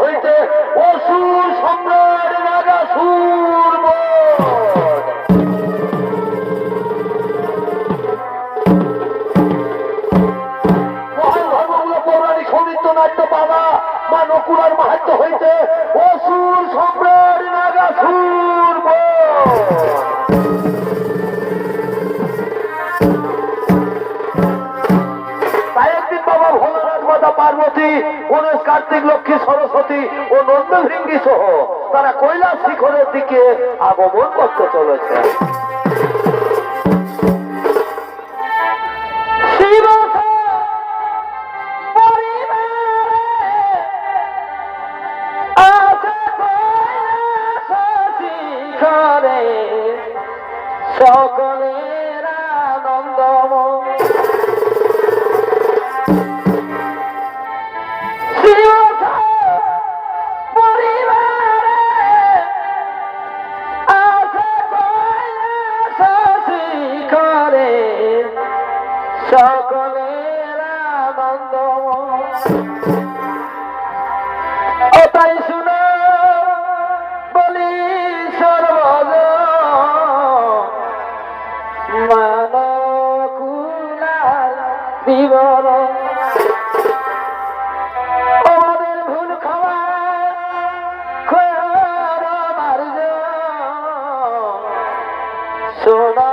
হইতে অসুর সম্রাট নাগাসুর মহান ধর্মগুলো পৌরাণিক সৌমিত্র নাট্য বাবা মা নকুলার মাহাত্য হইতে অসুর সম্রাট নাগাসুর পার্বতী গণেশ কার্তিক লক্ষ্মী সরস্বতী ও নন্দভৃঙ্গি সহ তারা কৈলাস শিখরের দিকে আগমন করতে চলেছে। সকলের আনন্দময় সকলের আনন্দ ও তাই শুনো বলি সর্বজ মানকুলার বিবরণ আমাদের ভুল খাওয়া সোনা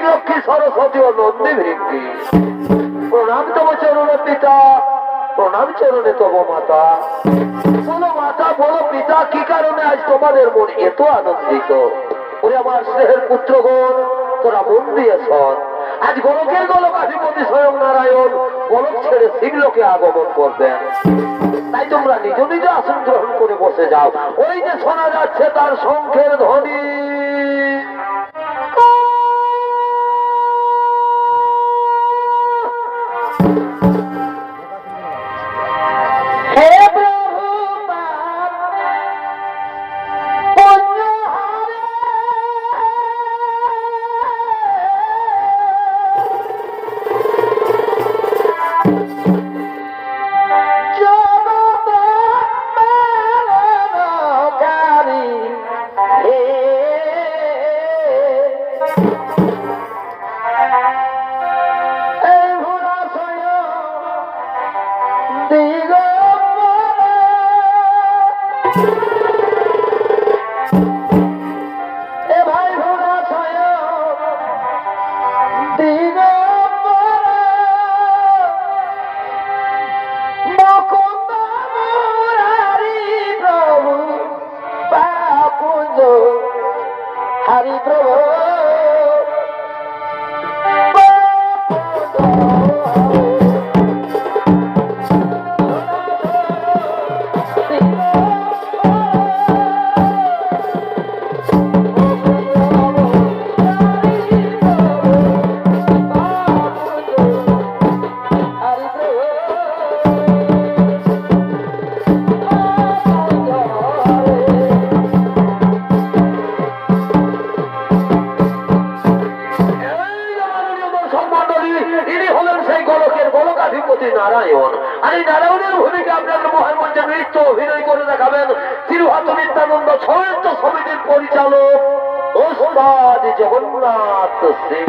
লক্ষ্মী সরস্বতী ও নন্দী ভৃঙ্গি, প্রণাম তব চরণে পিতা, প্রণাম চরণে তব মাতা। বলো মাতা, বলো পিতা, কি কারণে আজ তোমাদের মন এত আনন্দিত? ওরে আমার স্নেহের পুত্রগণ, তোরা মন দিয়ে শোন। আজ গোলকের গোলকাধিপতি স্বয়ং নারায়ণ গোলক ছেড়ে শিবলোকে আগমন করবেন। তাই তোমরা নিজ নিজ আসন গ্রহণ করে বসে যাও। ওই যে শোনা যাচ্ছে তার শঙ্খের ধ্বনি। হরি প্রভু নারায়ণ। আর এই নারায়ণের ভূমিকা আপনাদের মহামঞ্চে নৃত্য অভিনয় করে দেখাবেন তিরুহাত নিত্যানন্দ সাহিত্য সমিতির পরিচালক ওস্তাদ জগন্নাথ সিং।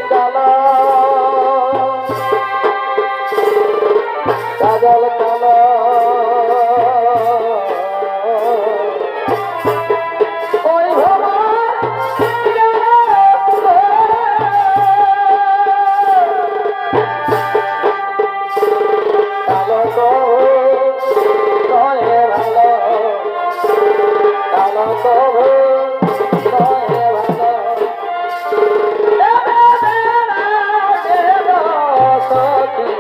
Kala কাজল কালো ওই ভাবা কালো তো নয় ভালো কালো তো নয় ভালো সখী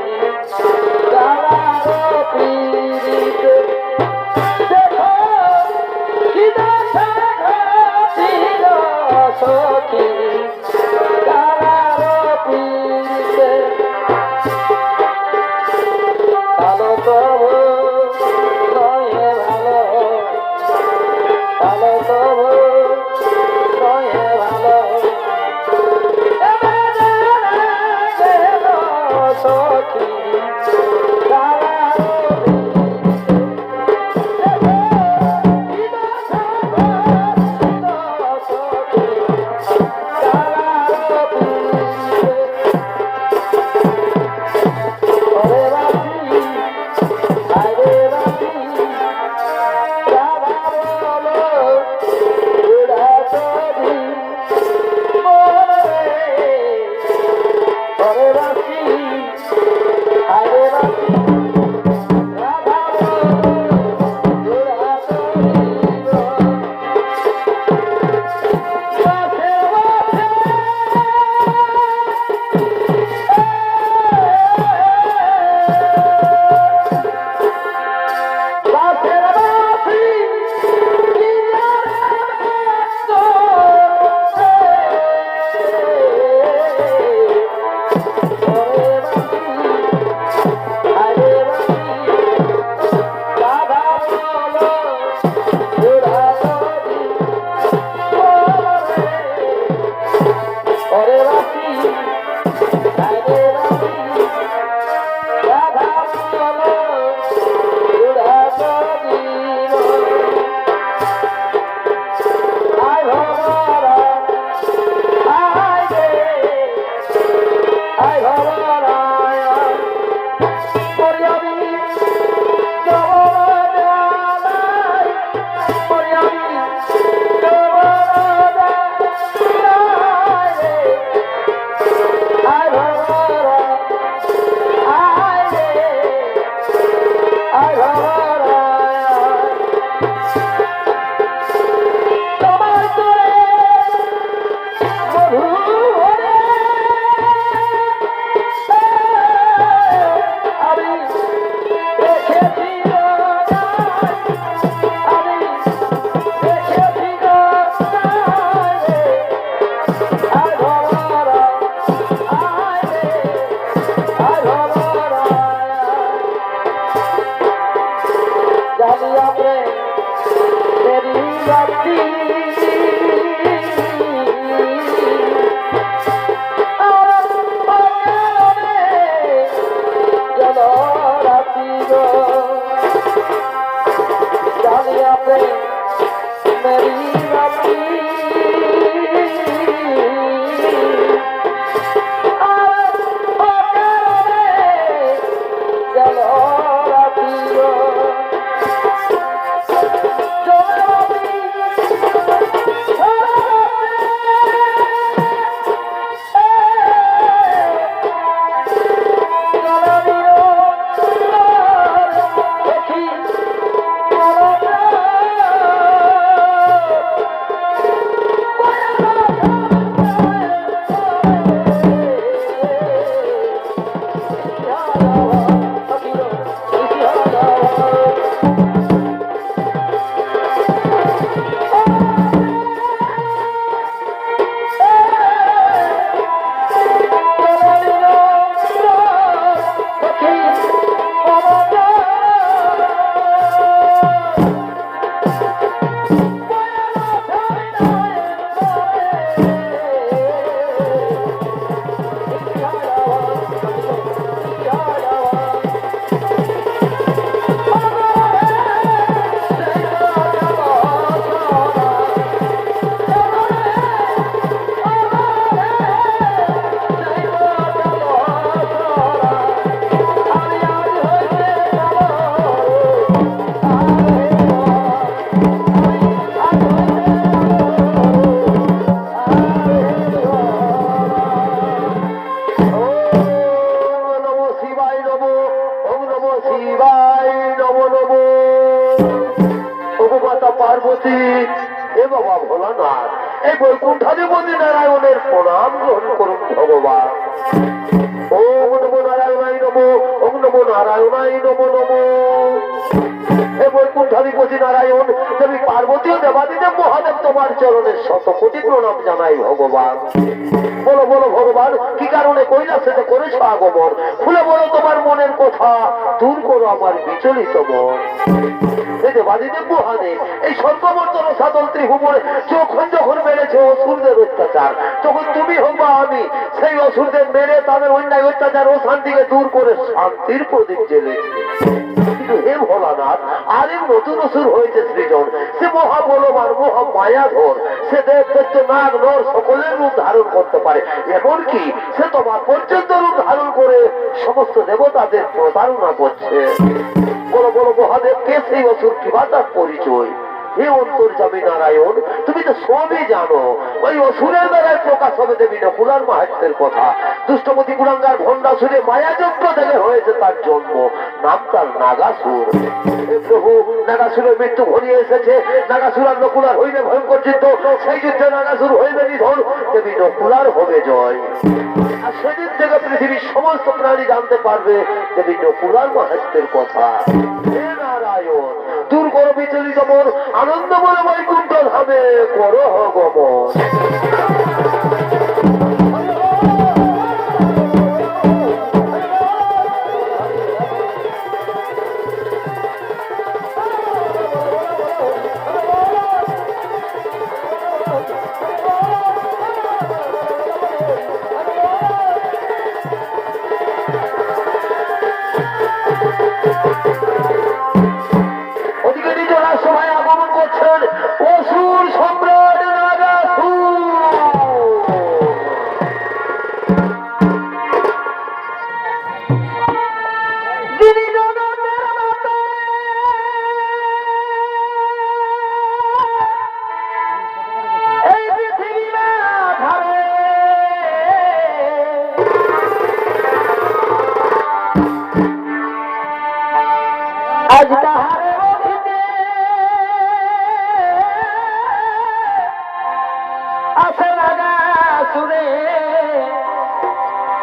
এই বৈকুণ্ঠাধিপতি নারায়ণের প্রণাম গ্রহণ করুন ভগবান। ওম নমো নারায়ণায় নমো, ওম নমো নারায়ণায় নমো নমো। হে বৈকুণ্ঠাধিপতি নারায়ণ, দেবী পার্বতী ও দেবাদিদেব মহাদেব তোমার চরণের শতকোটি প্রণাম জানাই ভগবান। বলো বলো ভগবান, কি কারণে কৈলাসে করেছ আগমন? খুলে বলো তোমার মনের কথা, দূর করো আমার বিচলিত মন। দেবাদিদেব মহাদেব, এই স্বর্গমর্তন সাদল ত্রিভুবনে যখন মেরেছে অসুরদের অত্যাচার, তখন তুমি হোক বা আমি সেই অসুরদের মেরে তাদের অন্যায় অত্যাচার ও শান্তিকে দূর করে শান্তির প্রদীপ জ্বেলেছি। হে ভোলানাথ, আরেক নতুন অসুর হয়েছে সৃজন। সে মহা বলবান, মহা মায়াধর। সে দেব দৈত্য নাগ নর সকলের রূপ ধারণ করতে পারে। এমনকি সে তোমার পর্যন্ত রূপ ধারণ করে সমস্ত দেবতাদের প্রতারণা করছে। বলো বলো মহাদেব, কে সেই অসুর, কিবা তার পরিচয়? হে অন্তর্যামী নারায়ণ, তুমি তো সবই জানো। ওই অসুরের দ্বারাই প্রকাশ হবে দেবী নকুলার মাহাত্ম্যের কথা। দুষ্টমতি কুলাঙ্গার ভণ্ডাসুরে মায়াযজ্ঞ থেকে হয়েছে তার জন্ম, নাম তার নাগাসুর। হে প্রভু, নাগাসুরের মৃত্যু ঘনিয়ে এসেছে। নাগাসুর আর নকুলার হইবে ভয়ঙ্কর যুদ্ধ। সেই যুদ্ধে নাগাসুর হইবে নিধন, দেবী নকুলার হবে জয়। আর সেদিন থেকে পৃথিবীর সমস্ত প্রাণী জানতে পারবে দেবী নকুলার মাহাত্ম্যের কথা। হে নারায়ণ, দূর করো বিচলিত মন, আনন্দ বলে বৈকুণ্ঠ ধামে করো গমন।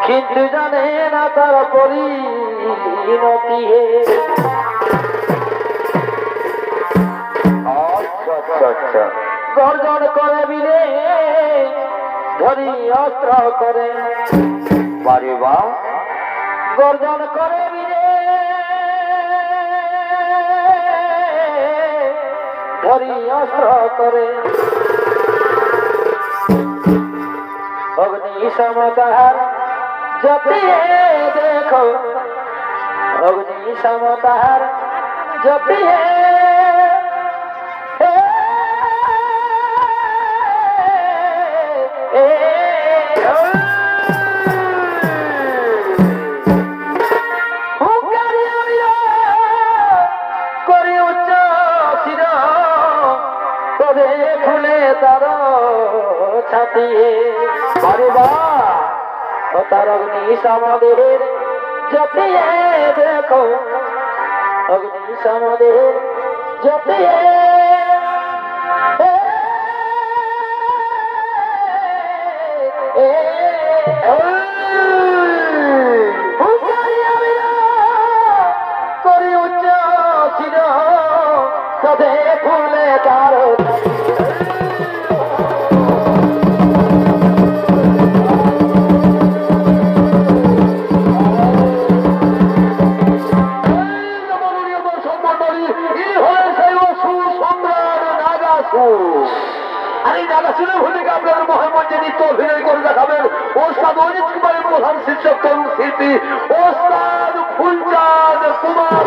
কিন্তু জানে না তার পরিণতি। গর্জন করে বিলে ধরি অস্ত্র করে, বারে বা গর্জন করে বিলে ধরি অস্ত্র করে। অগ্নি সমতার জপিয়ে দেখো, অগ্নি সমতার জপিয়ে করি উচ্চ শির তবে ফুলে তার ছাতিয়ে। আরে বা তার অগ্নি সমাদের জপিয়ে দেখো, অগ্নি সমাদের জপিয়ে করি উচ্চ শির তবে ফুলে তার অভিনয় করে দেখাবেন ওস্তাদ অজিত কুমারের প্রধান শিক্ষক তরুণ শিল্পী ওস্তাদ ফুলচাঁদ কুমার।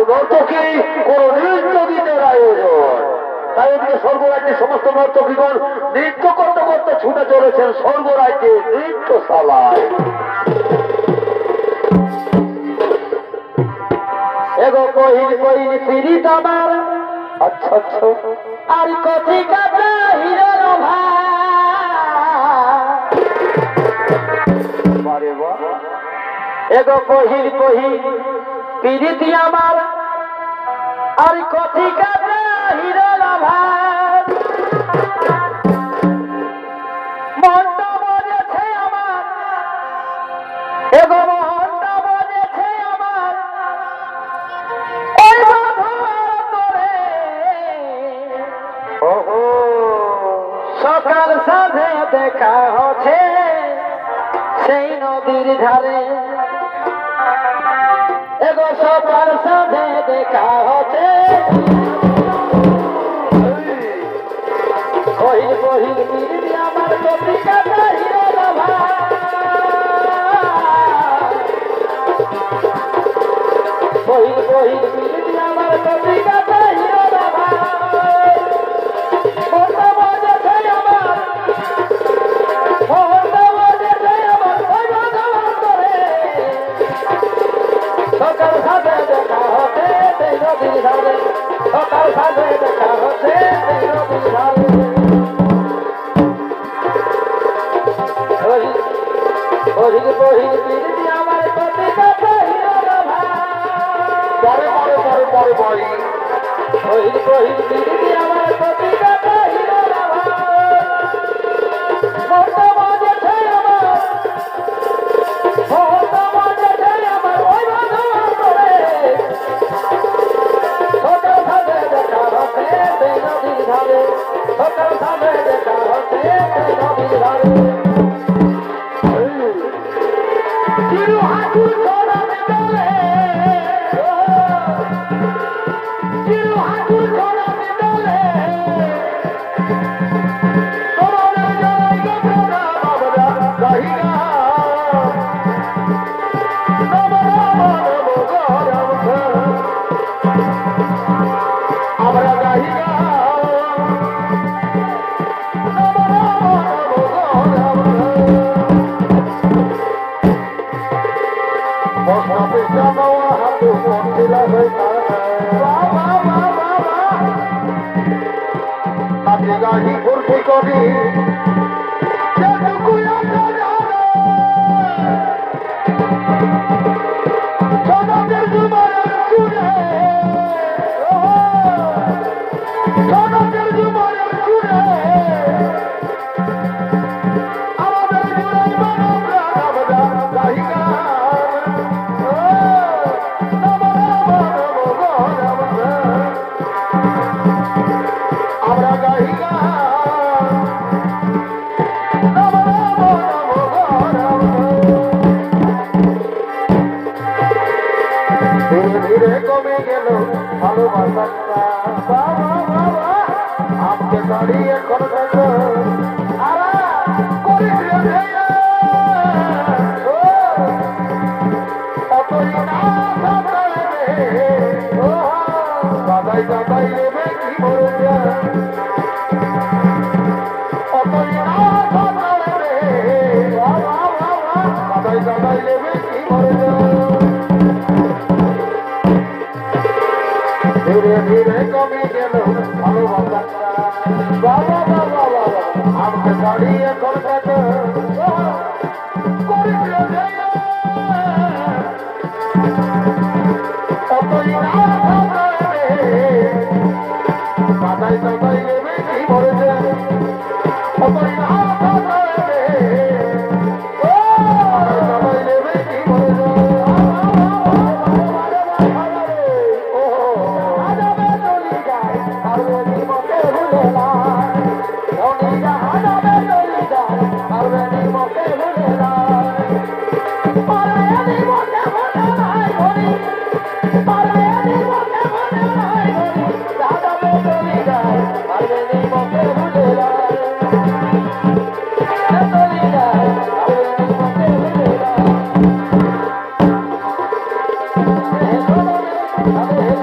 নর্তকী কোন নৃত্য গীতের আয়োজন। তাই এদিকে স্বর্গরাজ্যের সমস্ত নর্তকীগণ নৃত্য করতে করতে ছুটে চলেছেন স্বর্গরাজ্যে নৃত্যশালায়। এগো কহিল কহিল পীড়িত আমার, আচ্ছা আচ্ছা, আর কথি কাটা হিরণ ভাই, এগো কহিল কহিল পীড়িত আমার, আর কথি কাটা হিরণ ভাই, মনটা বলেছে আমার, এগো মনটা বলেছে আমার, সকাল সাধে দেখা হচ্ছে সেই নদীর ধারে, এগো সকাল সাধে দেখা হচ্ছে, কহিল কহিল পীড়িত আমার কথি কাটা হিরণ ভাই, কহিল কহিল পীড়িত আমার কথি কাটা হিরণ ভাই, মনটা বলেছে আমার, মনটা বলেছে আমার, ওই ভগবান করে সকাল সাথে দেখা হচ্ছে সেই নদীর ধারে, সকাল সাথে দেখা হচ্ছে সেই নদীর ধারে, কহিল কহিল পীড়িত আমার কথি কাটা হিরণ ভাই, পরে পরে পরে পরে পরে কহিল কহিল পীড়িত আমার কথি কাটা হিরণ ভাই, মনটা বলেছে আমার, মনটা বলেছে আমার, ওই ভগবান করে সকাল সাথে দেখা হচ্ছে সেই নদীর ধারে, সকাল সাথে দেখা হচ্ছে সেই নদীর ধারে, চিরু হাঁটু ছড়াতে চলে, চিরু হাঁটু ছড়াতে চলে, তোমাদের জয় গোপনা বাবরা গাহিগা, আমরা গাহিগা, গাড়ি ভর্তি করি সদাদের জুমারের চুড়ে, সদাদের জুমারের চুড়ে আমাদের জুড়াই মানবরা আমরা গাহিগা, আমরা গাহিগা, ধীরে ধীরে কমে গেল ভালোবাসাটা, বাবা বাবা আমাকে দাঁড়িয়ে এখন দাদাই দাদাই নেবে কি মরে যায়, দাদাই দাদাই নেবে কি মরে যায়, ধীরে ধীরে কমে গেল ভালোবাসাটা, বাবা বাবা বাবা আমাকে দাঁড়িয়ে এখন দাদাই দাদাই নেবে কি মরে যায়, Amen.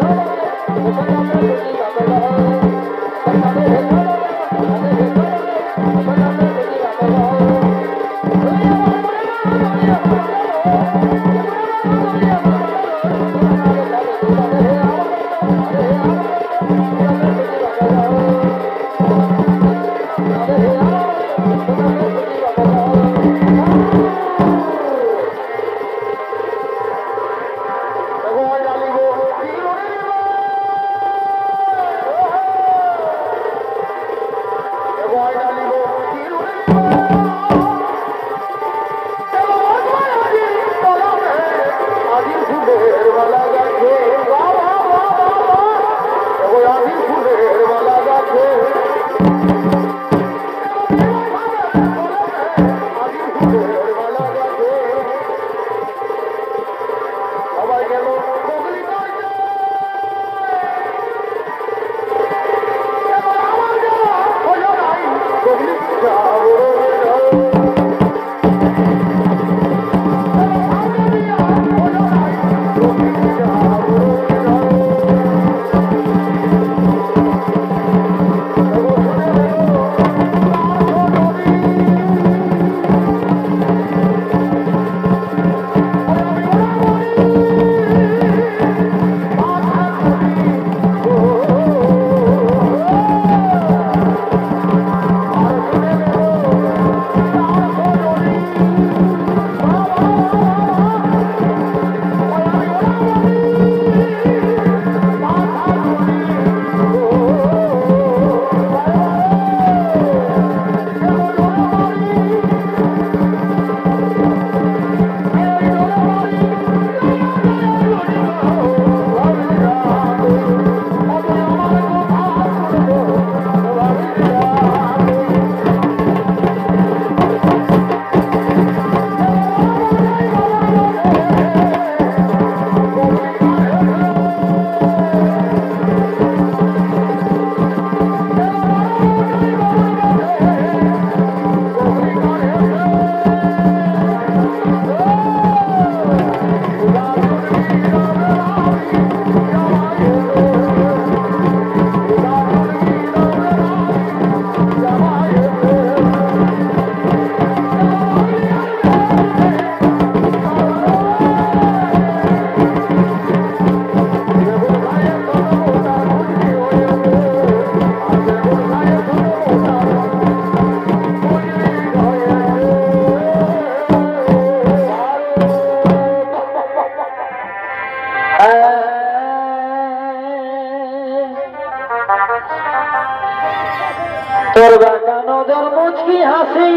নজর মুচকি হাসি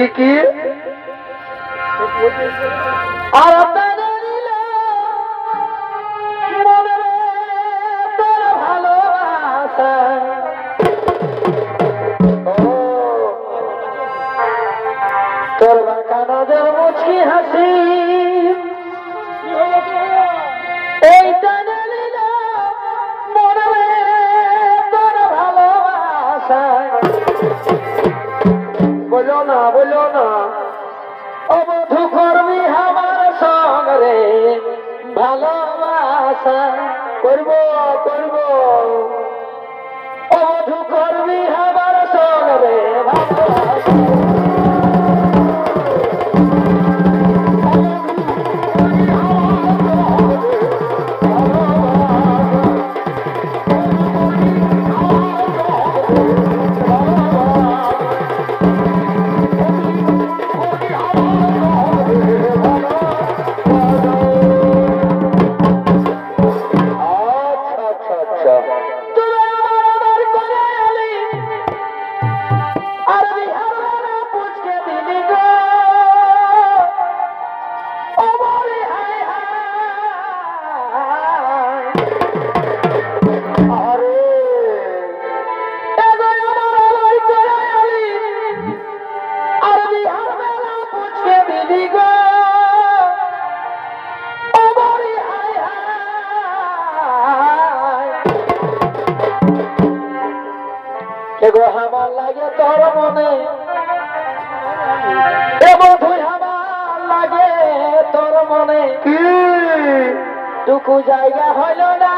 কি আর তোর ভালোবাসা তোর বাঁকা নজর মুচকি হাসি এইটা বলো না অবধু করবি আমার সঙ্গে ভালোবাসা করব অবধু করবি আমার সঙ্গে ভালোবাসা আমার লাগে তোর মনে বধুই আমার লাগে তোর মনে কি টুকু জায়গা হইল না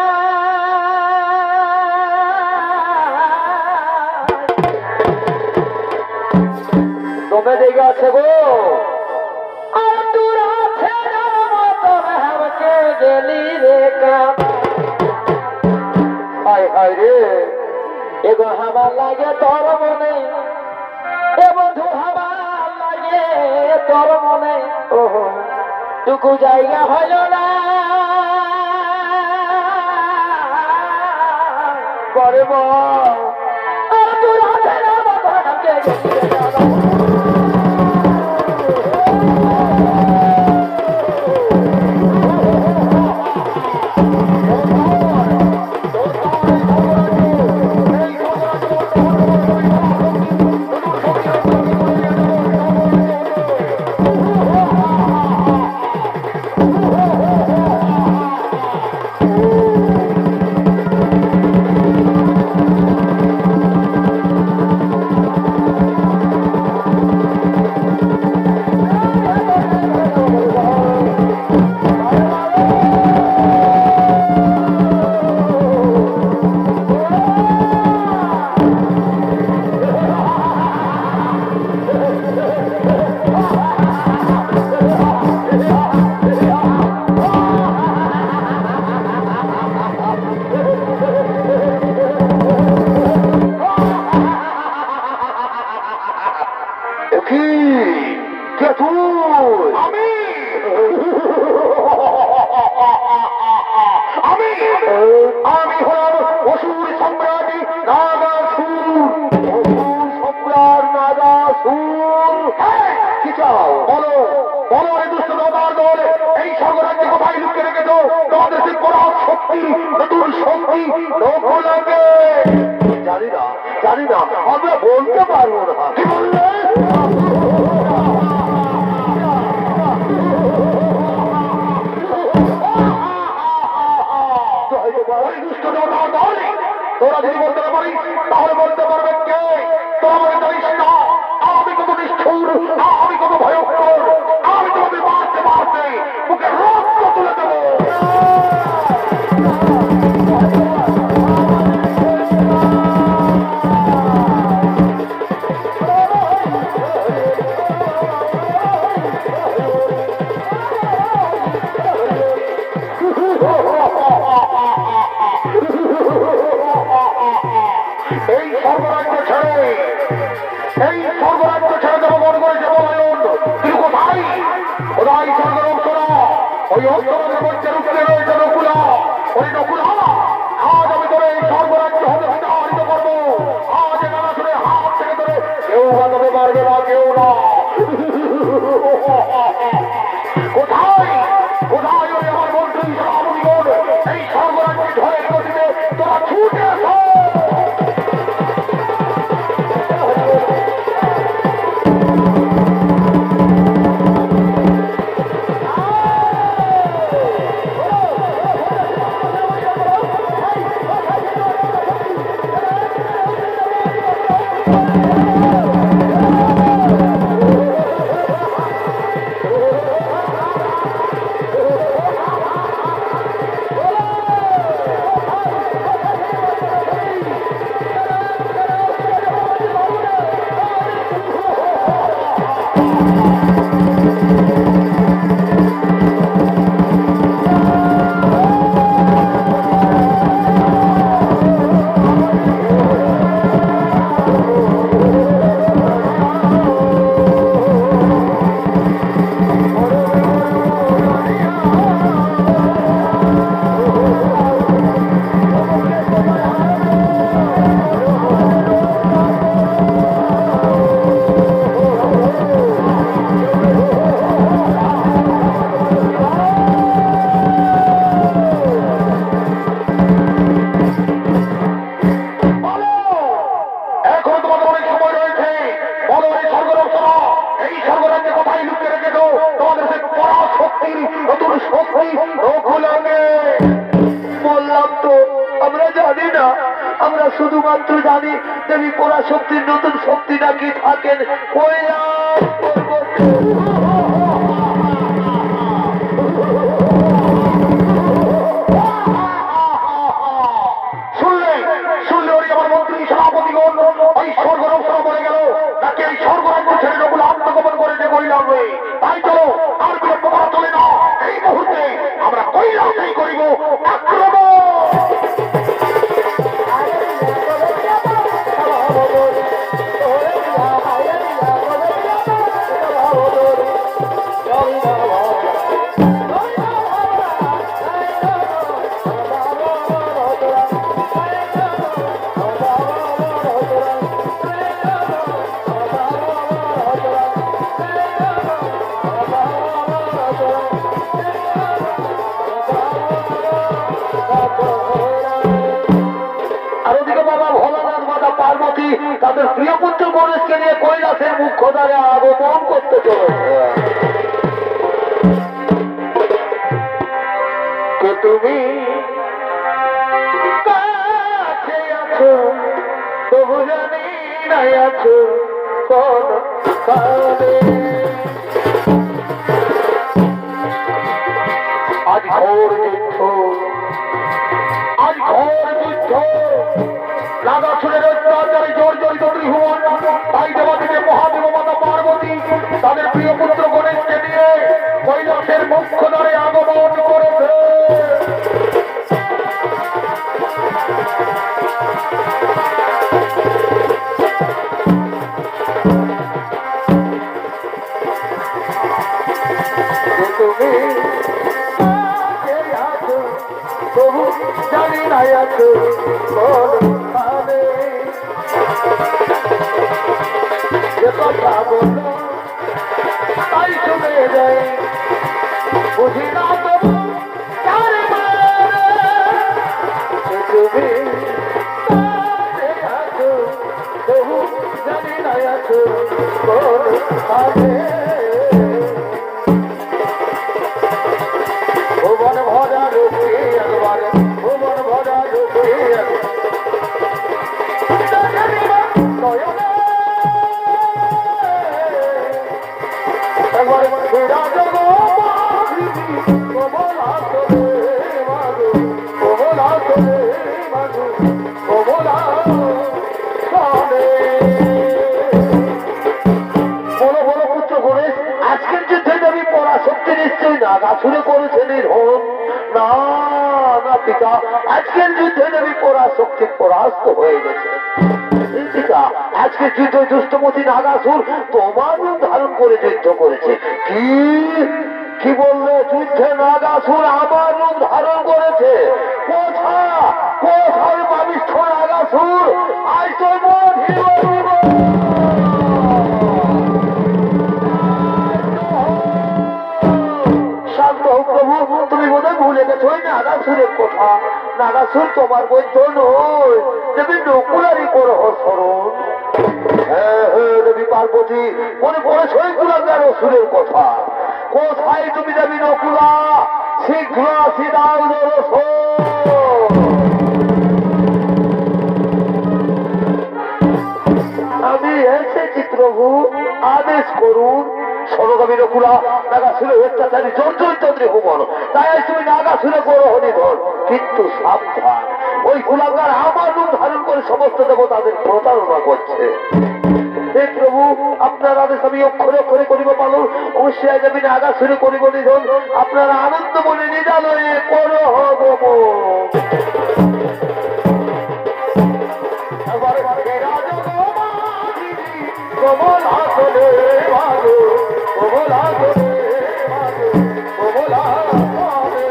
তোমরা দেখে আছে গো আর তোর আছে আমাকে গেলি রে হায় রে এগো আমার লাগে তোর মনে এ বধু আমার লাগে তোর মনে ওহো টুকু জায়গা হইল না করব আর তোর হাতে না বাবাকে জানি না আমরা বলতে পারবো না তোরা যদি বলতে না পারিস তাহলে বলতে পারবে কে তোরা জানিস না আমি কত নিষ্ঠুর আমি কত ভয়ঙ্কর আমি তোমাদের মারতে মারতে মুখে রক্ত তুলে দেবো এই সর্বরাজ্য ছেড়ে দেবো মন করে যাবো তুই কোথায় আমরা শুধুমাত্র জানি দেবী পরাশক্তির নতুন শক্তি নাকি থাকেন কৈলাস পর্বতে। শুনলে ওই আমার মন্ত্রী সভাপতিগণ ওই স্বর্গরক্ষা বলে গেল নাকি এই স্বর্গরাজ্য ছেড়ে যখন আত্মগোপন করেছে কৈলাস হয়ে। তাই চলো আর বিলম্ব করা চলে না, এই মুহূর্তে আমরা কৈলাসেই করিব আক্রমণ। পার্বতী তাদের প্রিয় পুত্র গণেশকে নিয়ে কৈলাসের মুখ্য দ্বারে আগমন করতে চলেছে। কে তুমি কাছে আছো তবু জানি নাই আছো কোন কালে। আজ ঘোর যুদ্ধ, আজ ঘোর যুদ্ধ, নাগাসুরের অত্যাচারে জর্জরিত ত্রিভুবন। তাই দেবদেবী মহাদেব মাতা পার্বতী তাদের প্রিয় পুত্র গণেশকে নিয়ে কৈলাসের মুখ্য দ্বারে আগমন করেছে। তুমি তবু জানি নাই আছো কোন কালে। যে কথা বলো তাই শুনে যাই, বুঝি না তবু তারে তুমি আছো তবু জানি নাই আছো কোন কালে। ভুবন ভরা রূপে একবার, ভুবন ভরা রূপে একবার বিরাজ কমলা করে মাগো, কমলা করে মাগো, কমলা করে। বলো বলো পুত্র গণেশ, আজকের যুদ্ধে দেবী পরাশক্তি নিশ্চয়ই নাগাসুরে করেছে নিধন? না না পিতা, আজকের যুদ্ধে দেবী পরাশক্তি পরাস্ত হয়ে গেছে। পিতা, আজকের যুদ্ধে দুষ্টমতি নাগাসুর তোমার রূপ ধারণ করে যুদ্ধ করেছে। কি কি বললে? যুদ্ধে নাগাসুর আমার রূপ ধারণ করেছে? কোথায় পাবিষ্ঠ নাগাসুর? আজ তো শান্ত হোক প্রভু, তুমি বোধহয় ভুলে গেছো ওই নাগাসুরের কথা। নাগাসুর তোমার বৈধ নয়, দেবী নকুলারই করো স্মরণ। হ্যাঁ হ্যাঁ দেবী পার্বতী, মনে পড়েছ ওই কুলাঙ্গার অসুরের কথা। কোথায় তুমি দেবী নকুলা? শীঘ্র আসি দাও দর্শন। আমি এসেছি প্রভু, আদেশ করুন। সরগামী নকুলা নাগাসুরে অত্যাচারী জর্জরিত ত্রিভুবন, তাই তুমি নাগাসুরে করো হরিধন। কিন্তু সাবধান, ওই কুলাঙ্গার আমার রূপ ধারণ করে সমস্ত দেবতাদের প্রতারণা করছে। হে প্রভু, আপনার আদেশ আমি অক্ষরে অক্ষরে করিব পালন। অবশ্যই আজ আমি নাগাসুরে করিব নিধন। আপনার আনন্দ মনে নিজালয়ে করো হব। কমলা করে মাগো, কমলা করে মাগো, কমলা করে।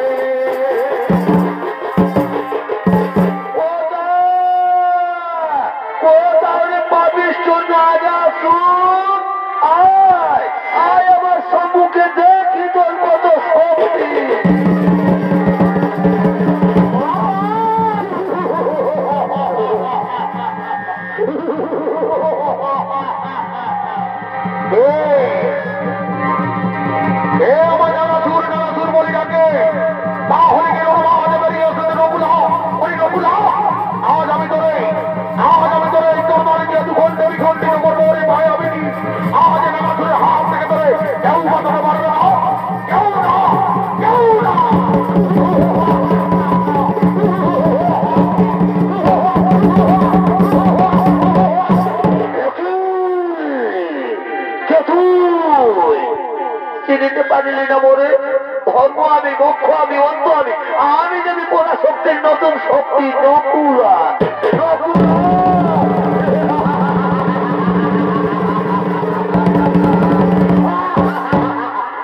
কোথায় পাবিষ্ঠ নাগাসুর? আয় আয় আমার সম্মুখে দেখি তোর কত শক্তি। আমার নাগাসুর, নাগাসুর বলি ডাকে। তাহলে কি নকুলা, ওই নকুলা, আজ আমি তোরে সত্যি নকুলা নকুলা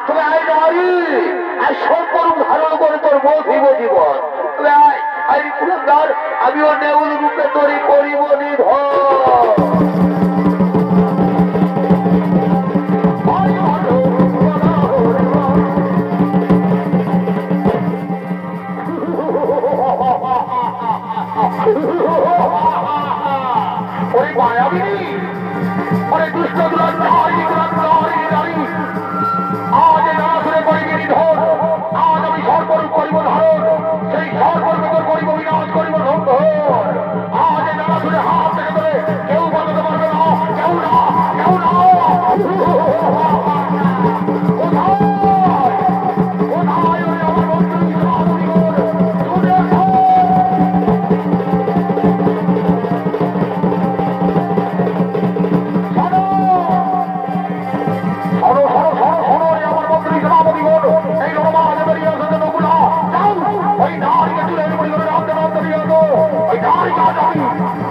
তবে আই নারী আর সম্পর্ক ধারণ করে তোর মৌখিক জীবন তবে আই কুলাঙ্গার আমিও নেউল রূপে তৈরি করিব নিধন ওই মায়াবিনী ওরে দুষ্ট দুরাচারী দুরাচারী নারী আজ না শুনে করিবি নিধন আজ আমি সর্বরূপ করিব ধারণ সেই সর্বরূপ করিব বিনাশ করিব ধ্বংস আজ না শুনে হাত থেকে ধরে কেউ বাঁচাতে পারবে না কেউ না কেউ না কোথায় কোথায় ওরে আমার বন্ধু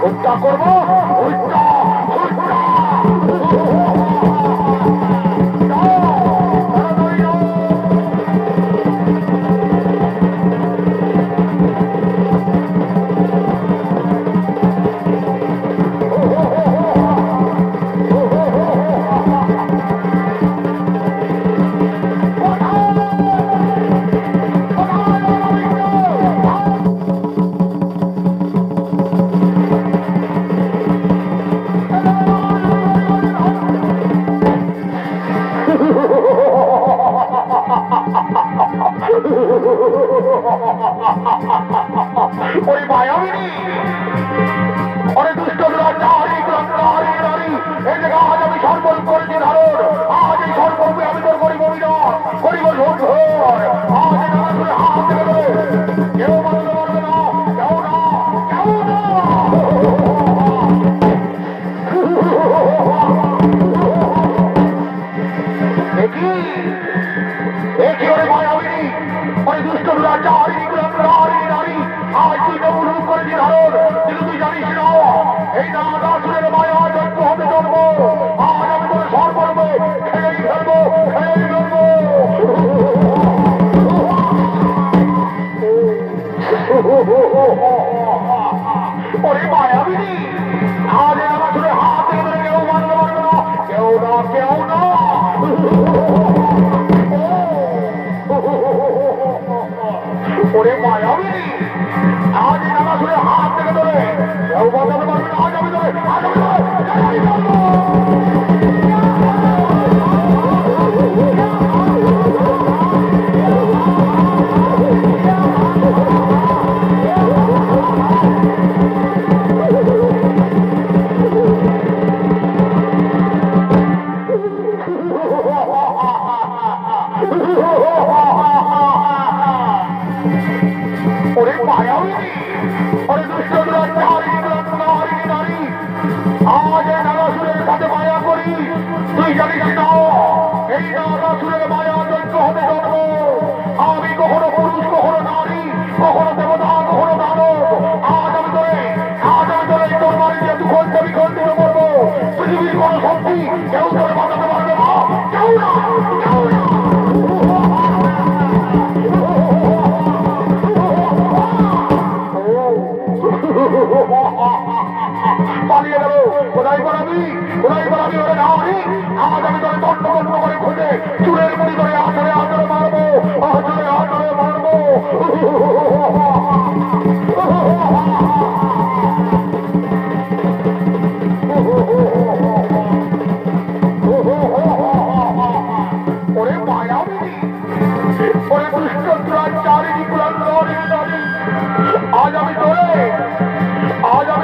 হত্যা করবো ওই মায়াবিনী ওরে দুষ্ট দুরাচারী দুরাচারী নারী এই জায়গা আজ আমি সর্বরূপ করেছি ধারণ আজ এই সর্বরূপে আমি তোর করিব বিনাশ করিব ধ্বংস আজ এই নানা করে হাত থেকে ধরে কেউ বাঁচতে পারবে না কেউ না কেউ না দেখি ওরে মায়াবিনী ওরে দুষ্ট দুরাচারী দুরাচারী নারী আজ তুই নতুন রূপ করেছি ধারণ কিন্তু তুই জানিস না এই নাগাসুরের মায়া যজ্ঞ হতে জন্ম আজ আমি তোর সর্বরূপে খেয়েই ফেলবো খেয়েই ফেলবো ওরে মায়াবিনী আজ এই নাগাসুরের হাত থেকে ধরে কেউ মানতে পারবে না কেউ না কেউ না ওরে মায়াবিনী আজ এই নাগাসুরের হাত থেকে ধরে কেউ বাঁচাতে পারবে না আজ আমি ধরে আজ আমি ধরে ওরে মায়াবিনী ওরে দুষ্ট দুরাচারী দুরাচারী নারী আজ এই নাগাসুরের সাথে মায়া করি তুই জানিস না এই নাগাসুরের মায়া যজ্ঞ হতে জন্ম আমি কখনো পুরুষ কখনো নারী কখনো দেবতা কখনো দানব আজ আমি তোরে তোর বাড়ি দিয়ে দুঃখে বিখণ্ডিত করবো পৃথিবীর কোনো শক্তি কেউ তোরে বাঁচাতে পারবে না কেউ না কেউ না পালিয়ে গেল কোথায় পালাবি ওরে নারী আজ আমি তোরে দণ্ড দণ্ড করে খুঁজে চুলের মুড়ি ধরে আছড়ে আছড়ে মারবো আছড়ে আছড়ে মারবো ওরে মায়াবিনী ওরে দুষ্ট দুরাচারী কুলাঙ্গারী নারী আজ আমি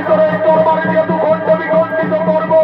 তোরে তোর বাড়ি দিয়ে দুঃখে বিখণ্ডিত করবো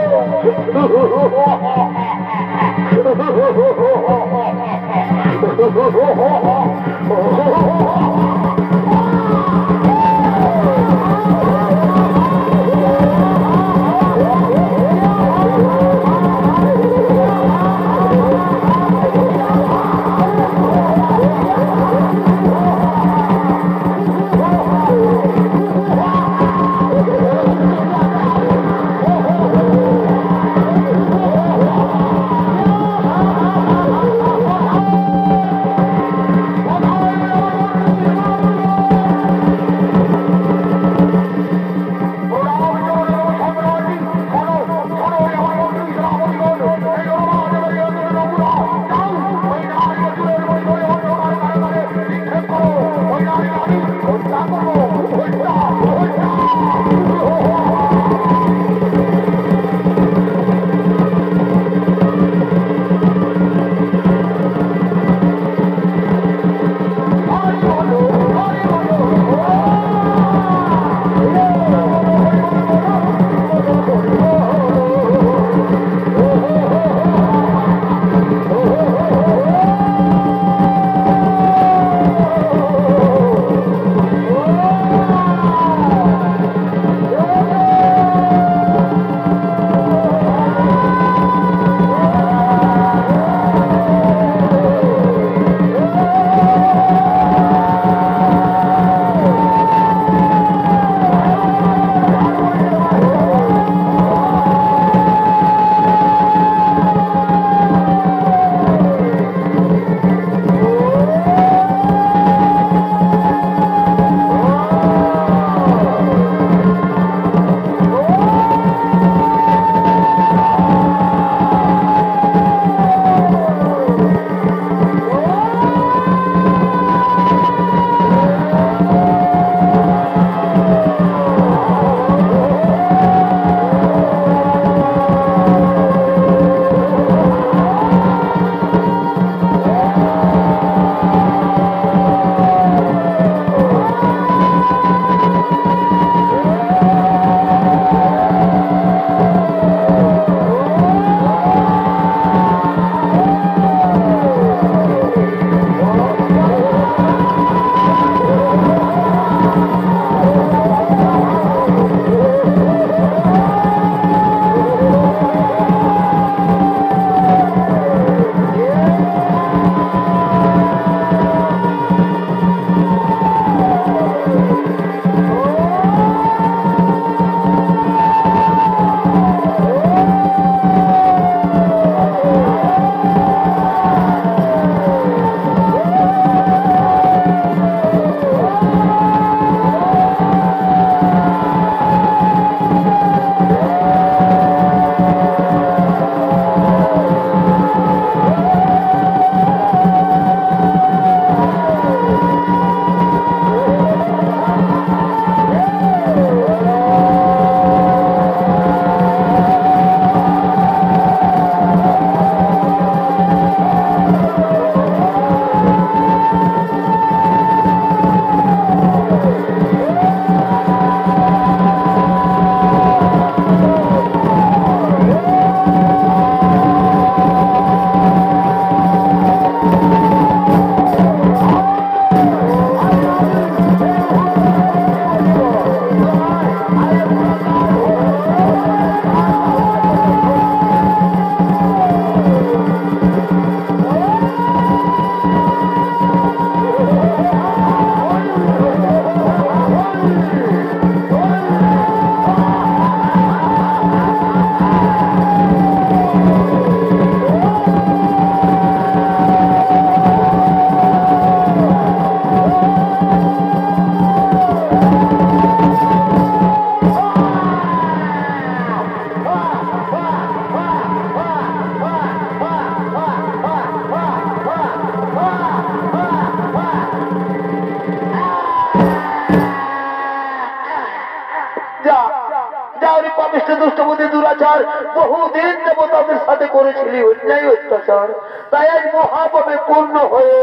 অত্যাচার, বহুদিন যাব তাদের সাথে করেছিলি অন্যায় অত্যাচার, তাই আজ মহাপাপে পূর্ণ হয়ে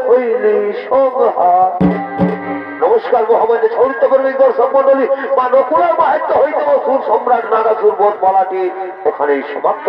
হইলি সংহার। নমস্কার মহামান্য চরিত কর্মিক দর্শক মন্ডলী, বা নকুলার মাহাত্য হইতে সুর সম্রাট নাগাসুর বোধ বলাটি ওখানেই সমাপ্ত।